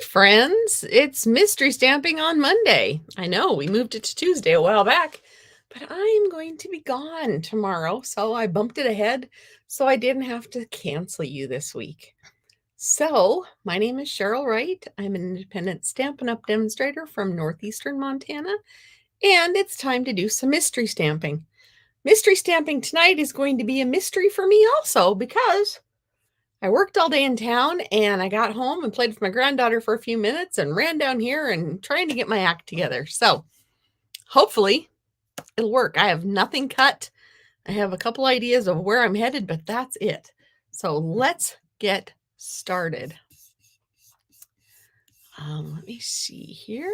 friends. It's mystery stamping on Monday. I know we moved it to Tuesday a while back, but I am going to be gone tomorrow, so I bumped it ahead so I didn't have to cancel you this week. So, my name is Cheryl Wright. I'm an independent Stampin' Up! Demonstrator from northeastern Montana, and it's time to do some mystery stamping. Mystery stamping tonight is going to be a mystery for me also because I worked all day in town and I got home and played with my granddaughter for a few minutes and ran down here and trying to get my act together. So hopefully it'll work. I have nothing cut. I have a couple ideas of where I'm headed, but that's it. So let's get started. Let me see here.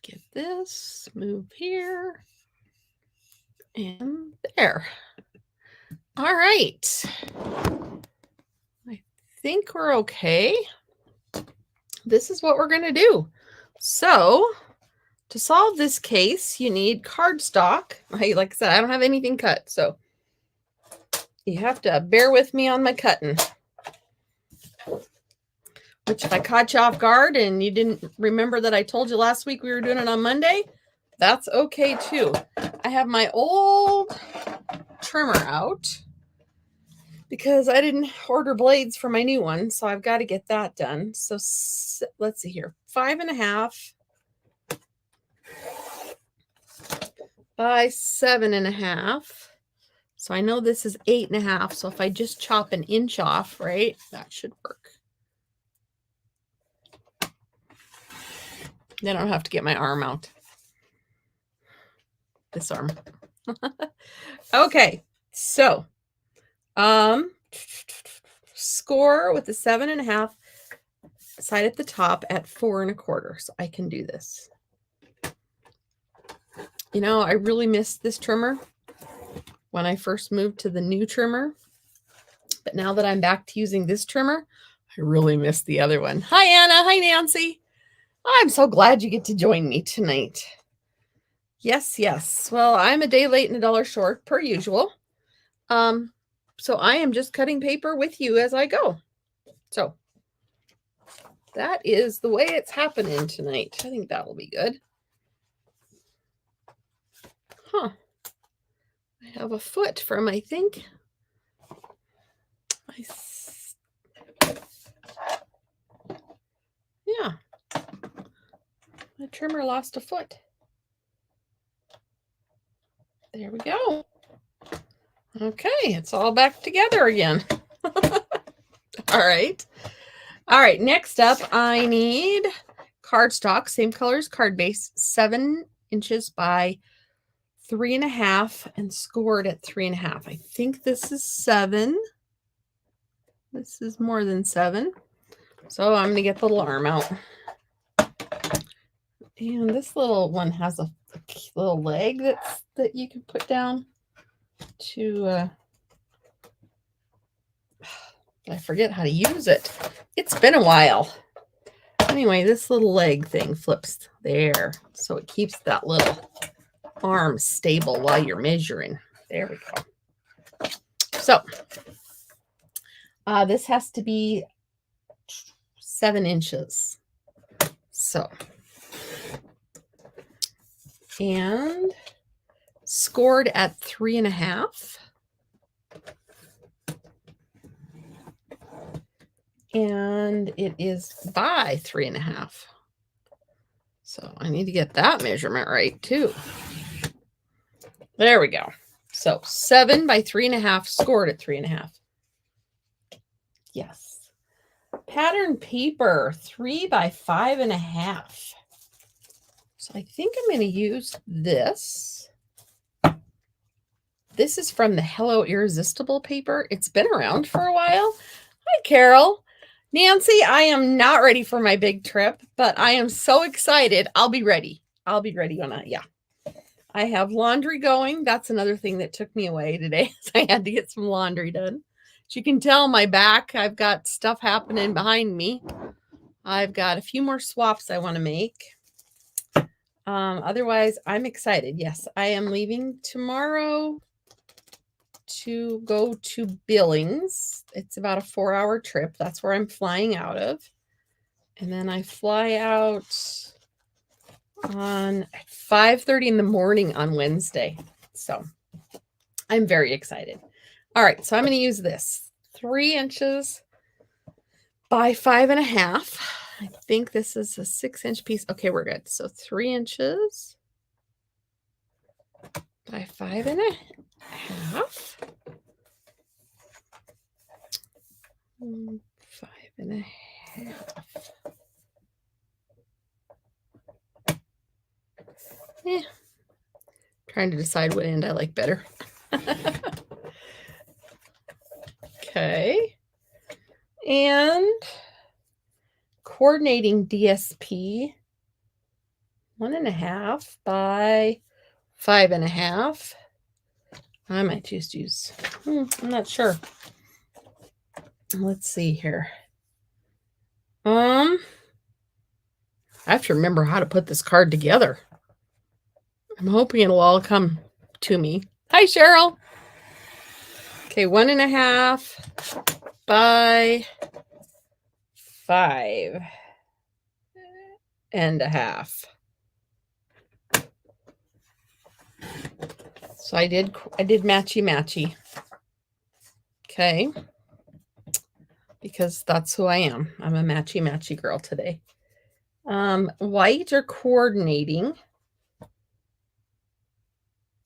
Get this, move here, and there. All right. I think we're okay. This is what we're going to do. So, to solve this case, you need cardstock. Like I said, I don't have anything cut, so you have to bear with me on my cutting. Which, if I caught you off guard and you didn't remember that I told you last week we were doing it on Monday, that's okay too. I have my old trimmer out because I didn't order blades for my new one, so I've got to get that done. So let's see here, 5.5 by 7.5. So I know this is 8.5. So if I just chop an inch off, right, that should work. Then I don't have to get my arm out. This arm. Okay, so score with the 7.5 side at the top at 4.25. So I can do this. You know, I really missed this trimmer when I first moved to the new trimmer. But now that I'm back to using this trimmer, I really miss the other one. Hi, Anna. Hi, Nancy. I'm so glad you get to join me tonight. Yes, yes. Well, I'm a day late and $1 short, per usual. So I am just cutting paper with you as I go. So that is the way it's happening tonight. I think that'll be good. Huh. I have a foot from, I think. Yeah. The trimmer lost a foot. There we go. Okay, it's all back together again. All right. All right, next up, I need cardstock, same color as card base, 7 inches by 3.5 and scored at 3.5. I think this is 7. This is more than 7. So I'm going to get the little arm out. And this little one has a little leg that you can put down to I forget how to use it. It's been a while. Anyway, this little leg thing flips there, so it keeps that little arm stable while you're measuring. There we go. So this has to be 7 inches. So, and scored at 3.5. And it is by 3.5. So I need to get that measurement right too. There we go. So 7 by 3.5, scored at 3.5. Yes. Pattern paper, 3 by 5.5. So I think I'm going to use this. This is from the Hello Irresistible paper. It's been around for a while. Hi, Carol. Nancy, I am not ready for my big trip, but I am so excited. I'll be ready. I'll be ready when I have laundry going. That's another thing that took me away today. I had to get some laundry done. As you can tell, my back, I've got stuff happening behind me. I've got a few more swaps I want to make. Otherwise, I'm excited. Yes, I am leaving tomorrow to go to Billings. It's about a 4-hour trip. That's where I'm flying out of. And then I fly out at 5:30 in the morning on Wednesday. So I'm very excited. All right, so I'm going to use this 3 inches by 5.5. I think this is a 6-inch piece. Okay, we're good. So 3 inches by 5.5. 5.5. Yeah. Trying to decide what end I like better. Okay. And coordinating DSP 1.5 by 5.5. I might just use, I'm not sure. Let's see here. I have to remember how to put this card together. I'm hoping it'll all come to me. Hi, Cheryl. Okay, 1.5 by 5.5. So I did matchy. Okay. Because that's who I am. I'm a matchy girl today. White or coordinating,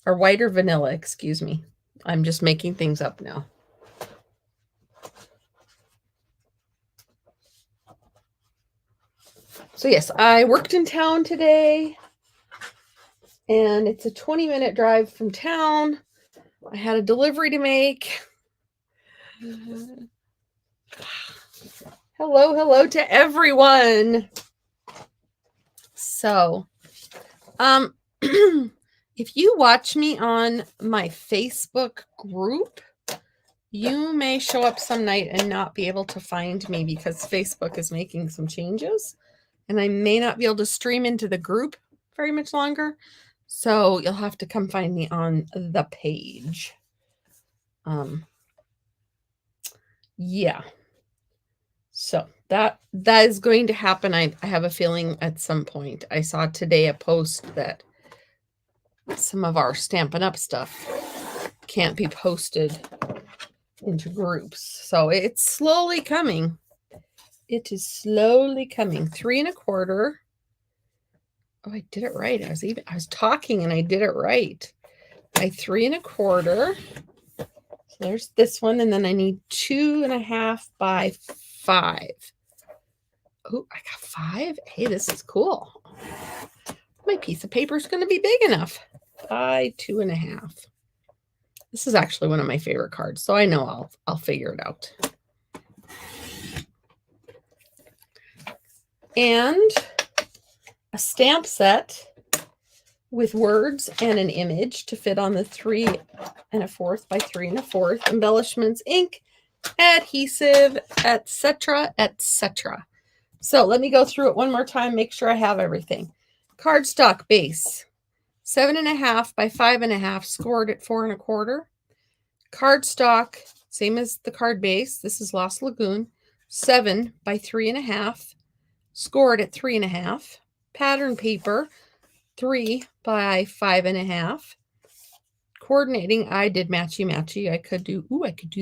or white or vanilla, excuse me. I'm just making things up now. So yes, I worked in town today, and it's a 20-minute drive from town. I had a delivery to make. Hello to everyone. So, if you watch me on my Facebook group, you may show up some night and not be able to find me because Facebook is making some changes, and I may not be able to stream into the group very much longer. So you'll have to come find me on the page. Yeah. So that is going to happen. I have a feeling at some point. I saw today a post that some of our Stampin' Up stuff can't be posted into groups. So it's slowly coming. It is slowly coming. 3.25. Oh, I did it right. I was talking and I did it right. By 3.25. So there's this one, and then I need 2.5 by 5. Oh, I got 5. Hey, this is cool. My piece of paper is going to be big enough. By 2.5. This is actually one of my favorite cards, so I know I'll figure it out. And a stamp set with words and an image to fit on the 3.25 by 3.25, embellishments, ink, adhesive, etc. So let me go through it one more time, make sure I have everything. Cardstock base, 7.5 by 5.5, scored at 4.25. Cardstock, same as the card base. This is Lost Lagoon, 7 by 3.5, scored at 3.5. Pattern paper, 3 by 5.5. Coordinating, I did matchy. I could do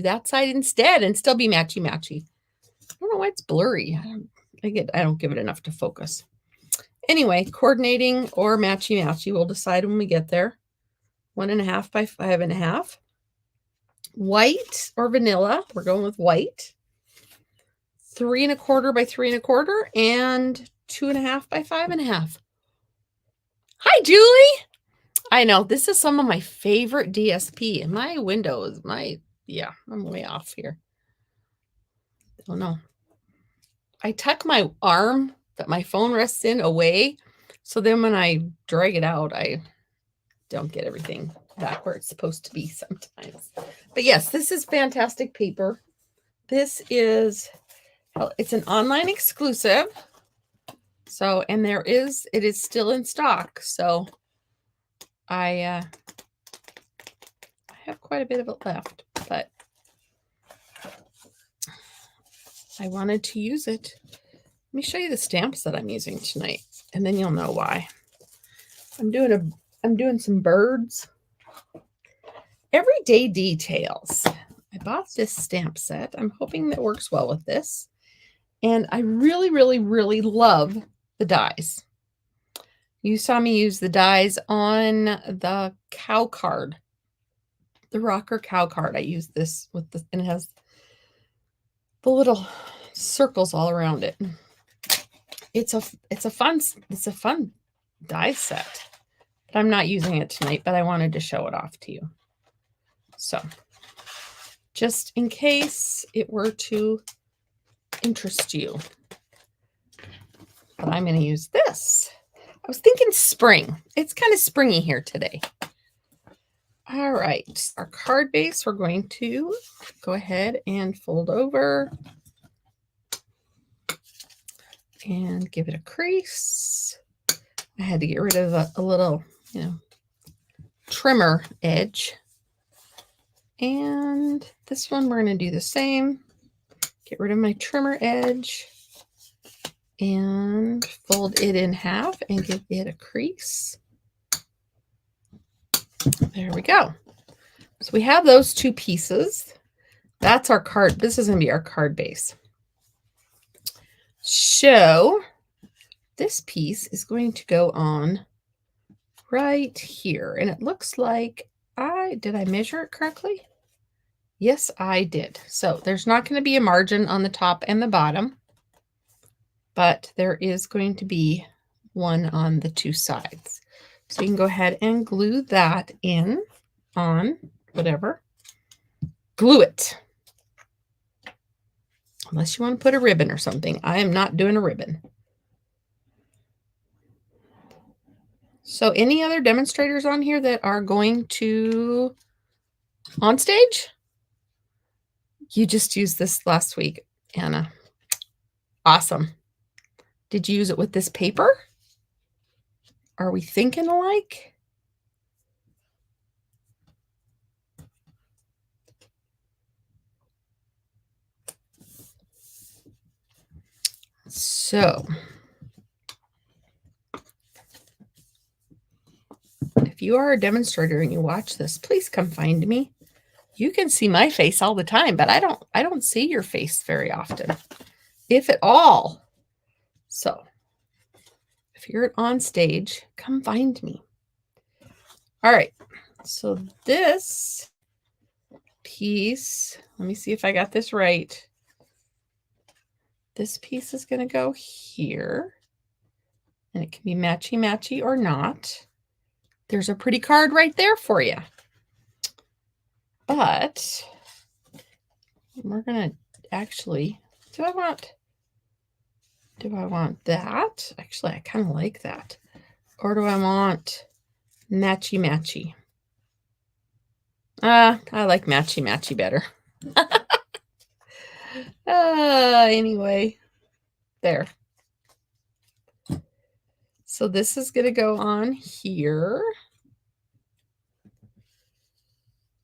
that side instead and still be matchy. I don't know why it's blurry. I don't give it enough to focus. Anyway, coordinating or matchy. We'll decide when we get there. 1.5 by 5.5. White or vanilla. We're going with white. 3.25 by 3.25 and 2.5 by 5.5. Hi, Julie. I know this is some of my favorite DSP. My window is I'm way off here. Oh no. I tuck my arm that my phone rests in away, so then when I drag it out, I don't get everything back where it's supposed to be sometimes. But yes, this is fantastic paper. This is, it's an online exclusive. So, and it is still in stock. So I have quite a bit of it left, but I wanted to use it. Let me show you the stamps that I'm using tonight, and then you'll know why. I'm doing some birds. Everyday Details. I bought this stamp set. I'm hoping that works well with this. And I really, really, really love the dies. You saw me use the dies on the cow card, the rocker cow card. I used this with the, and it has the little circles all around it. It's a fun die set. But I'm not using it tonight, but I wanted to show it off to you. So, just in case it were to interest you. But I'm going to use this. I was thinking spring. It's kind of springy here today. All right. Our card base, we're going to go ahead and fold over and give it a crease. I had to get rid of a little, trimmer edge. And this one, we're going to do the same. Get rid of my trimmer edge and fold it in half and give it a crease. There we go. So we have those two pieces. That's our card. This is going to be our card base. So this piece is going to go on right here. And it looks like did I measure it correctly? Yes, I did. So there's not going to be a margin on the top and the bottom, but there is going to be one on the two sides. So you can go ahead and glue that in on whatever. Glue it. Unless you want to put a ribbon or something. I am not doing a ribbon. So any other demonstrators on here that are going to on stage? You just used this last week, Anna. Awesome. Did you use it with this paper? Are we thinking alike? So, if you are a demonstrator and you watch this, please come find me. You can see my face all the time, but I don't see your face very often, if at all. So, if you're on stage, come find me. All right. So this piece, let me see if I got this right. This piece is going to go here, and it can be matchy-matchy or not. There's a pretty card right there for you. But we're going to actually, do I want that? Actually, I kind of like that. Or do I want matchy-matchy? I like matchy-matchy better. Anyway, there. So this is going to go on here.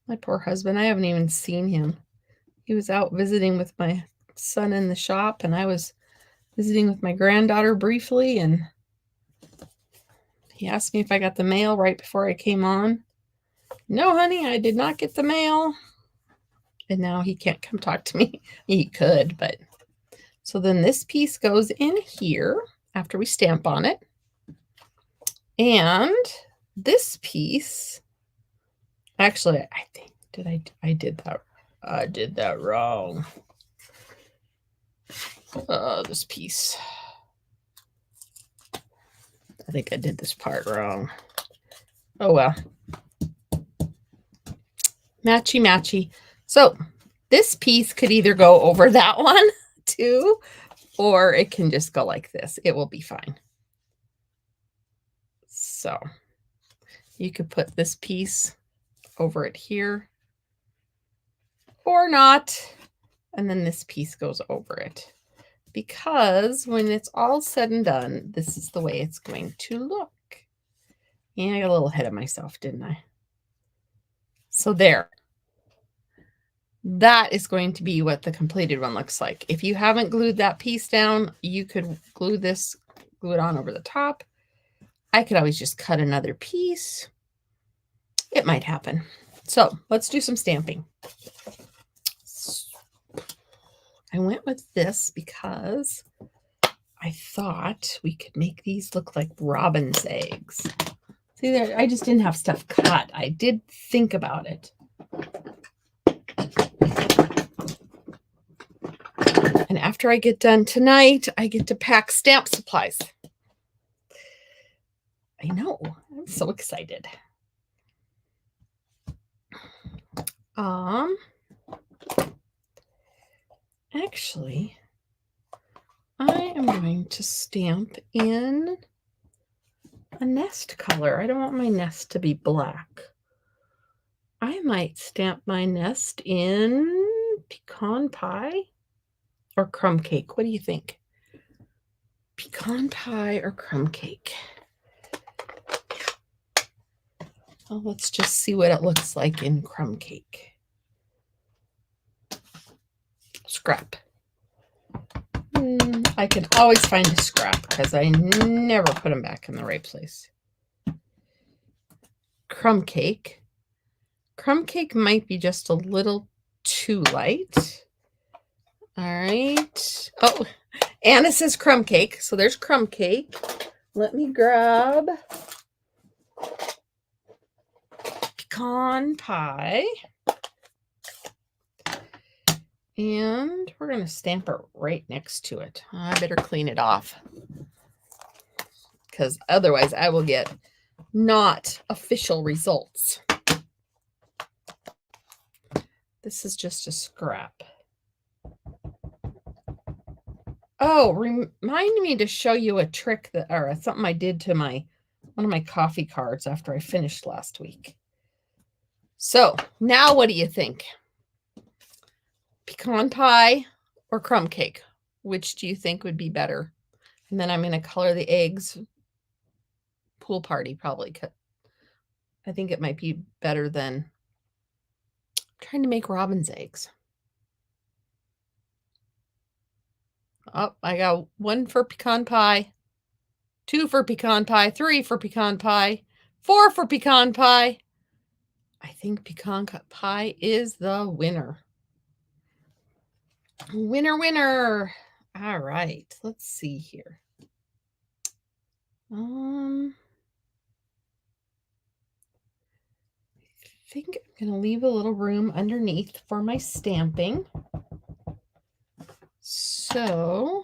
My poor husband, I haven't even seen him. He was out visiting with my son in the shop, and I was visiting with my granddaughter briefly, and he asked me if I got the mail right before I came on. No, honey, I did not get the mail. And now he can't come talk to me. He could, but. So then this piece goes in here after we stamp on it. And this piece, actually, I think, I did that wrong. This piece. I think I did this part wrong. Oh, well. Matchy-matchy. So this piece could either go over that one too, or it can just go like this. It will be fine. So you could put this piece over it here or not. And then this piece goes over it. Because when it's all said and done, this is the way it's going to look. Yeah, I got a little ahead of myself, didn't I? So there. That is going to be what the completed one looks like. If you haven't glued that piece down, you could glue it on over the top. I could always just cut another piece. It might happen. So let's do some stamping. I went with this because I thought we could make these look like robin's eggs. See there, I just didn't have stuff cut. I did think about it. And after I get done tonight, I get to pack stamp supplies. I know, I'm so excited. Actually, I am going to stamp in a nest color. I don't want my nest to be black. I might stamp my nest in pecan pie or crumb cake. What do you think? Pecan pie or crumb cake? Well, let's just see what it looks like in crumb cake. Scrap. I can always find a scrap because I never put them back in the right place. Crumb cake. Crumb cake might be just a little too light. All right. Oh, Anna says crumb cake. So there's crumb cake. Let me grab pecan pie. And we're going to stamp it right next to it. I better clean it off because otherwise I will get not official results. This is just a scrap. Oh, remind me to show you a trick or something I did to one of my coffee cards after I finished last week. So now what do you think? Pecan pie or crumb cake? Which do you think would be better? And then I'm going to color the eggs. Pool party probably. I think it might be better than trying to make robin's eggs. Oh, I got 1 for pecan pie, 2 for pecan pie, 3 for pecan pie, 4 for pecan pie. I think pecan pie is the winner. Winner, winner. All right, let's see here. I think I'm going to leave a little room underneath for my stamping. So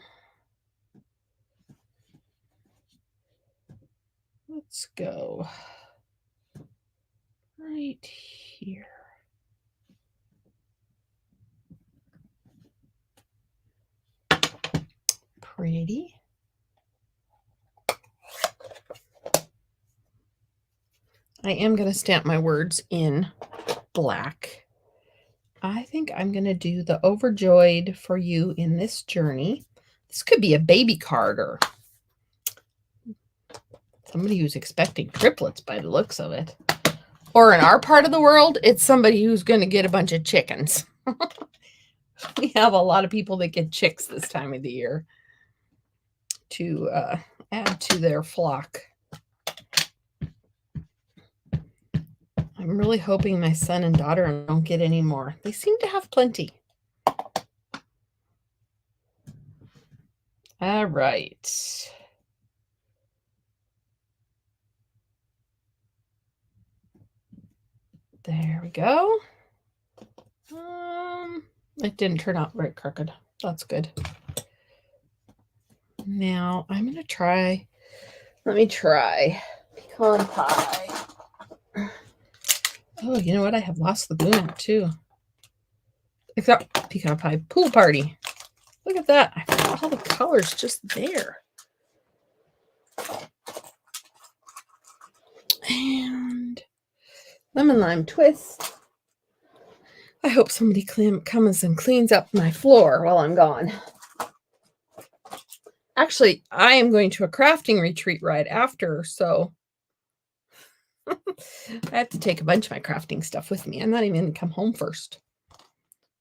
let's go right here. Pretty. I am going to stamp my words in black. I think I'm going to do the overjoyed for you in this journey. This could be a baby card or somebody who's expecting triplets by the looks of it. Or in our part of the world, it's somebody who's going to get a bunch of chickens. We have a lot of people that get chicks this time of the year to add to their flock. I'm really hoping my son and daughter don't get any more. They seem to have plenty. All right. There we go. It didn't turn out right crooked. That's good. Now I'm going to try, let me try pecan pie. Oh, you know what? I have lost the glue out too. Except pecan pie pool party. Look at that. I got all the colors just there. And lemon lime twist. I hope somebody comes and cleans up my floor while I'm gone. Actually, I am going to a crafting retreat right after, so I have to take a bunch of my crafting stuff with me. I'm not even going to come home first.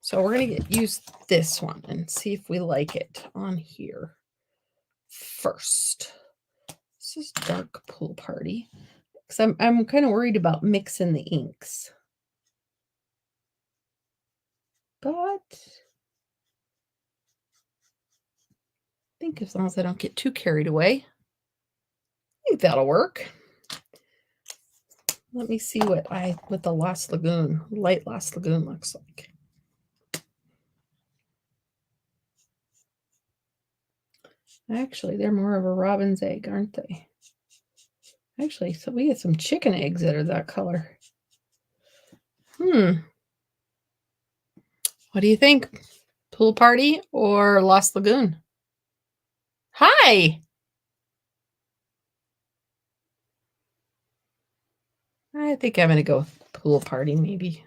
So we're going to use this one and see if we like it on here first. This is Dark Pool Party. Because I'm kind of worried about mixing the inks. But I think as long as I don't get too carried away, I think that'll work. Let me see what the Lost Lagoon, light Lost Lagoon looks like. Actually, they're more of a robin's egg, aren't they? Actually, so we get some chicken eggs that are that color. What do you think? Pool Party or Lost Lagoon? Hi! I think I'm going to go with Pool Party, maybe.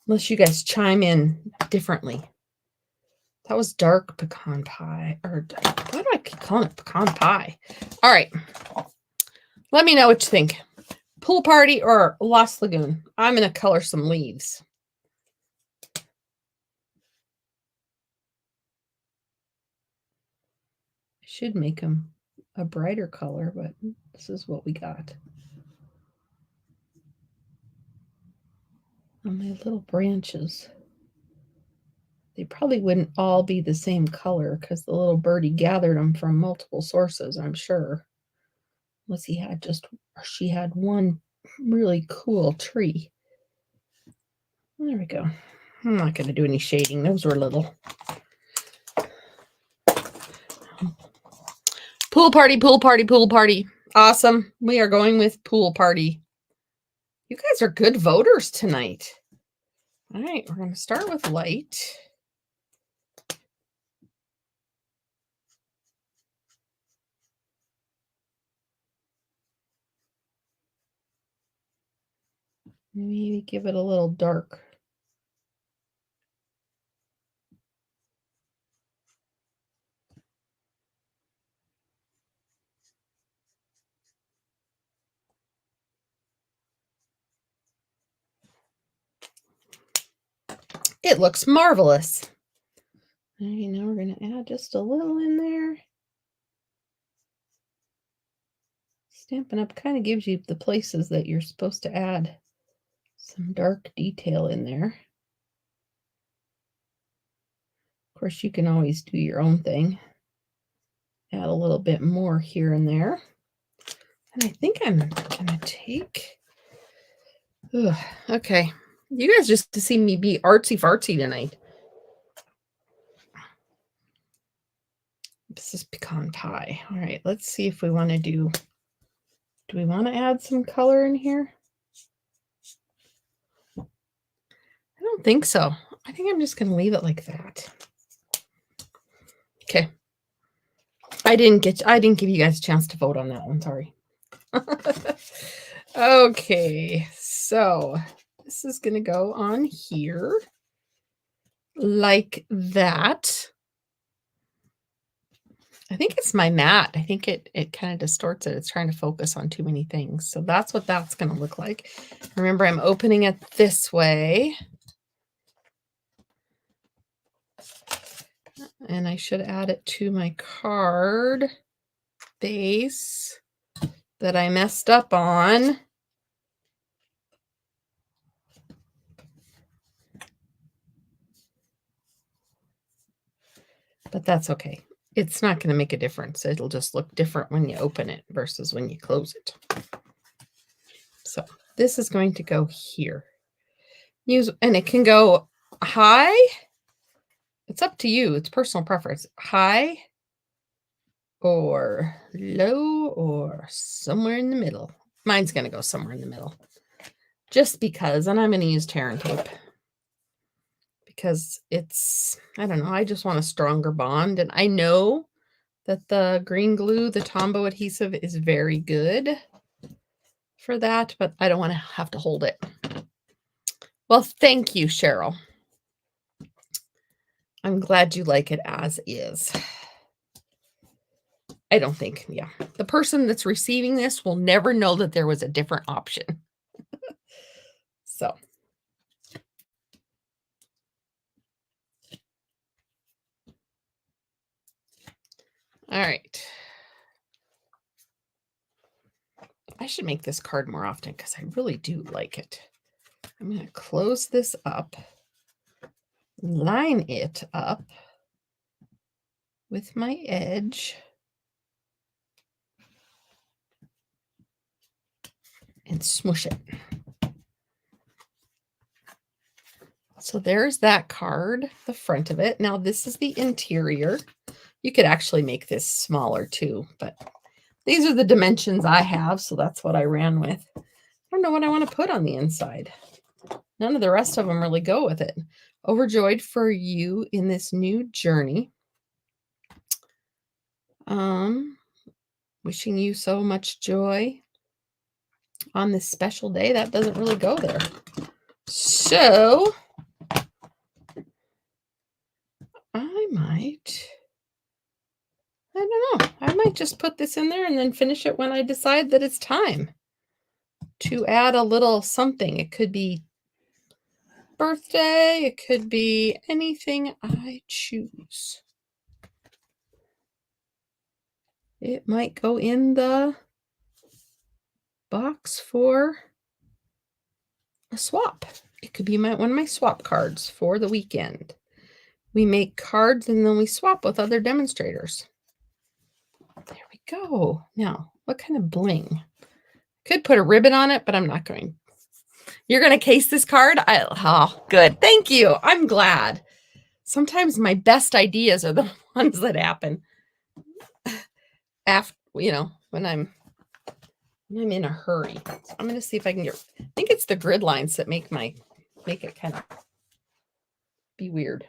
Unless you guys chime in differently. That was dark pecan pie. Or why do I keep calling it pecan pie? All right. Let me know what you think. Pool Party or Lost Lagoon? I'm going to color some leaves. I should make them a brighter color, but this is what we got. On my little branches. They probably wouldn't all be the same color because the little birdie gathered them from multiple sources, I'm sure. Unless she had one really cool tree. There we go. I'm not going to do any shading. Those were little. Pool Party, Pool Party, Pool Party. Awesome. We are going with Pool Party. You guys are good voters tonight. All right, we're going to start with light. Maybe give it a little dark. It looks marvelous. All right, now we're going to add just a little in there. Stampin' Up kind of gives you the places that you're supposed to add some dark detail in there. Of course, you can always do your own thing. Add a little bit more here and there. And I think I'm going to take... okay. You guys just to see me be artsy-fartsy tonight. This is pecan pie. All right, let's see if we want to do we want to add some color in here? I don't think so. I think I'm just going to leave it like that. Okay. I didn't give you guys a chance to vote on that one. Sorry. Okay, so this is going to go on here like that. I think it's my mat. I think it kind of distorts it. It's trying to focus on too many things. So that's what that's going to look like. Remember, I'm opening it this way. And I should add it to my card base that I messed up on. But that's okay. It's not going to make a difference. It'll just look different when you open it versus when you close it. So this is going to go here. And it can go high. It's up to you. It's personal preference. High or low or somewhere in the middle. Mine's going to go somewhere in the middle. Just because, and I'm going to use tear and tape. Because it's, I don't know, I just want a stronger bond. And I know that the green glue, the Tombow adhesive, is very good for that, but I don't want to have to hold it. Well, thank you, Cheryl. I'm glad you like it as is. I don't think, yeah. The person that's receiving this will never know that there was a different option. So. All right. I should make this card more often because I really do like it. I'm going to close this up, line it up with my edge, and smush it. So there's that card, the front of it. Now this is the interior. You could actually make this smaller too, but these are the dimensions I have, so that's what I ran with. I don't know what I want to put on the inside. None of the rest of them really go with it. Overjoyed for you in this new journey. Wishing you so much joy on this special day. That doesn't really go there. So I don't know. I might just put this in there and then finish it when I decide that it's time to add a little something. It could be birthday. It could be anything I choose. It might go in the box for a swap. It could be one of my swap cards for the weekend. We make cards and then we swap with other demonstrators. There we go. Now, what kind of bling? Could put a ribbon on it, but I'm not going. You're going to case this card? Oh, good. Thank you. I'm glad. Sometimes my best ideas are the ones that happen after, when I'm in a hurry. So I'm going to see if I can get, I think it's the grid lines that make it kind of be weird.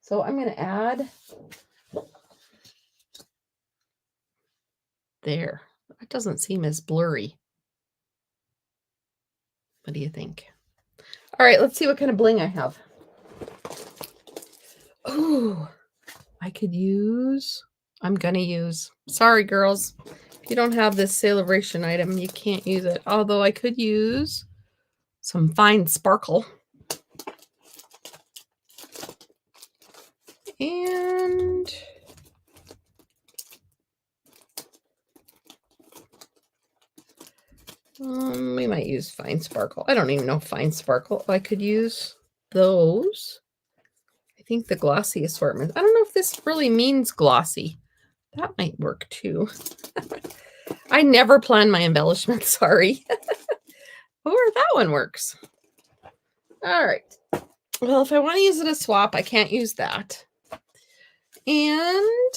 So I'm going to add there. It doesn't seem as blurry. What do you think? All right, let's see what kind of bling I have. Oh, I'm going to use, sorry girls, if you don't have this celebration item, you can't use it. Although I could use some fine sparkle. And we might use fine sparkle. I don't even know fine sparkle. I could use those. I think the glossy assortment. I don't know if this really means glossy. That might work too. I never plan my embellishments, sorry. Or that one works. All right. Well, if I want to use it as swap, I can't use that. And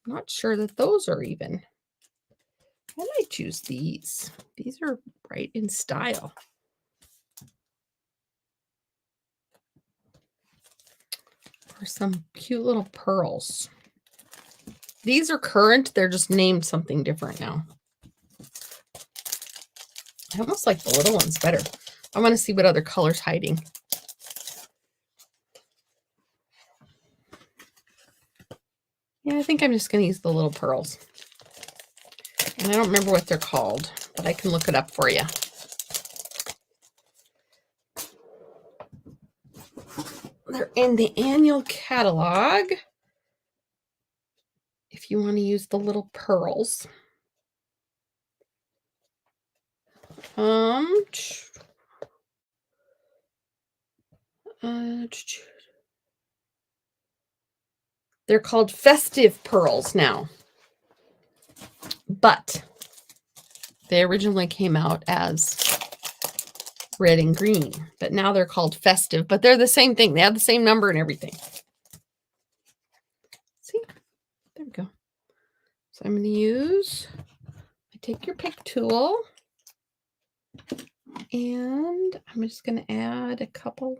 I'm not sure that those are even. I might choose these. These are right in style. For some cute little pearls. These are current. They're just named something different now. I almost like the little ones better. I want to see what other color's hiding. Yeah, I think I'm just going to use the little pearls. And I don't remember what they're called, but I can look it up for you. They're in the annual catalog. If you want to use the little pearls. They're called festive pearls now. But they originally came out as red and green, but now they're called festive, but they're the same thing. They have the same number and everything. See, there we go. So I'm going to use, I take your pick tool and I'm just going to add a couple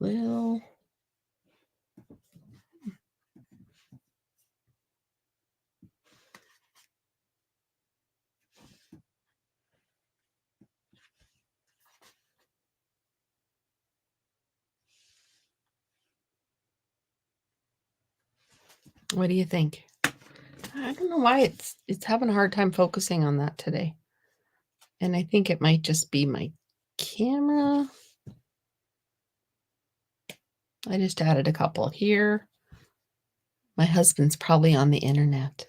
little What do you think? I don't know why it's having a hard time focusing on that today. And I think it might just be my camera. I just added a couple here. My husband's probably on the internet.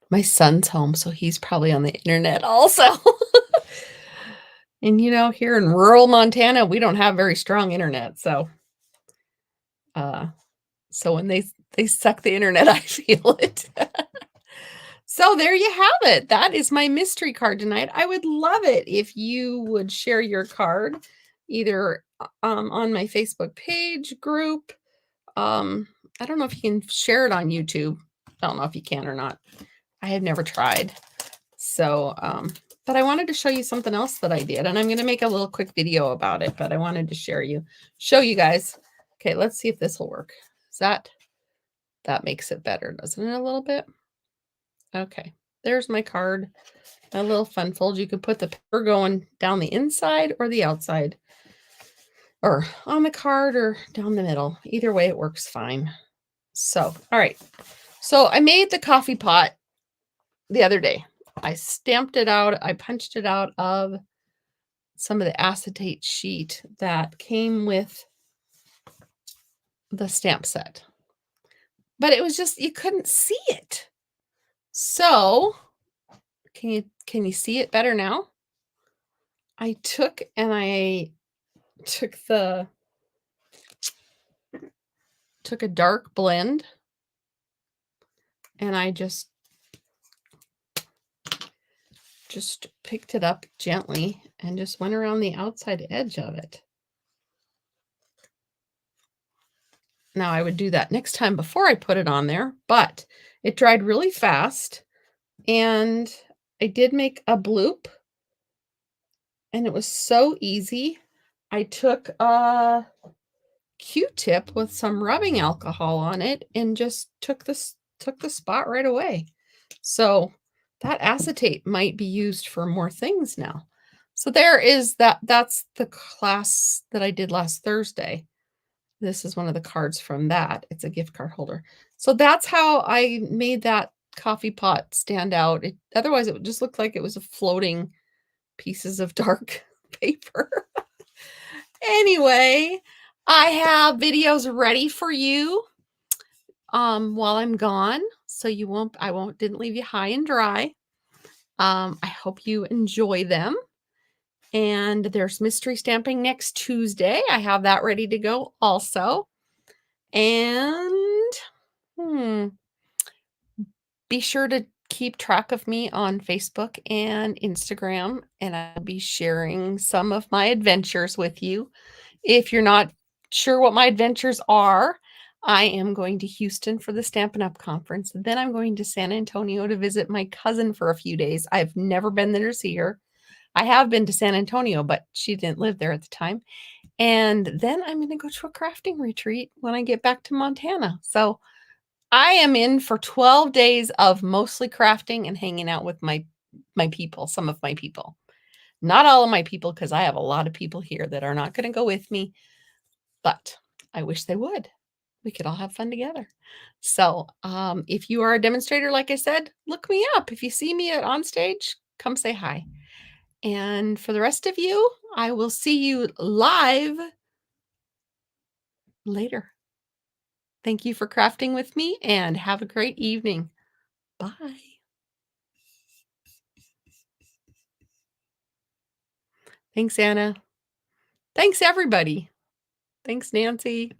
My son's home, so he's probably on the internet also. And, here in rural Montana, we don't have very strong internet, so when they suck the internet, I feel it. So there you have it. That is my mystery card tonight. I would love it if you would share your card either on my Facebook page group. I don't know if you can share it on YouTube. I don't know if you can or not. I have never tried. So, but I wanted to show you something else that I did, and I'm going to make a little quick video about it, but I wanted to show you guys. Okay, let's see if this will work. That makes it better, doesn't it, a little bit? Okay, there's my card, my little fun fold. You could put the paper going down the inside or the outside, or on the card or down the middle. Either way, it works fine. So, all right. So I made the coffee pot the other day. I stamped it out. I punched it out of some of the acetate sheet that came with the stamp set. But it was just, you couldn't see it. So, can you see it better now? I took a dark blend, and I just picked it up gently and just went around the outside edge of it. Now I would do that next time before I put it on there, but it dried really fast, and I did make a bloop, and it was so easy. I took a Q-tip with some rubbing alcohol on it and just took the spot right away. So that acetate might be used for more things now. So there is that's the class that I did last Thursday. This is one of the cards from that. It's a gift card holder. So that's how I made that coffee pot stand out. Otherwise, it would just look like it was a floating pieces of dark paper. Anyway, I have videos ready for you while I'm gone, so didn't leave you high and dry. I hope you enjoy them. And there's mystery stamping next Tuesday. I have that ready to go also. And be sure to keep track of me on Facebook and Instagram, and I'll be sharing some of my adventures with you. If you're not sure what my adventures are, I am going to Houston for the Stampin' Up! Conference. Then I'm going to San Antonio to visit my cousin for a few days. I've never been there to see her. I have been to San Antonio, but she didn't live there at the time. And then I'm going to go to a crafting retreat when I get back to Montana. So I am in for 12 days of mostly crafting and hanging out with my people, some of my people. Not all of my people, because I have a lot of people here that are not going to go with me, but I wish they would. We could all have fun together. So if you are a demonstrator, like I said, look me up. If you see me on stage, come say hi. And for the rest of you, I will see you live later. Thank you for crafting with me, and have a great evening. Bye. Thanks, Anna. Thanks, everybody. Thanks, Nancy.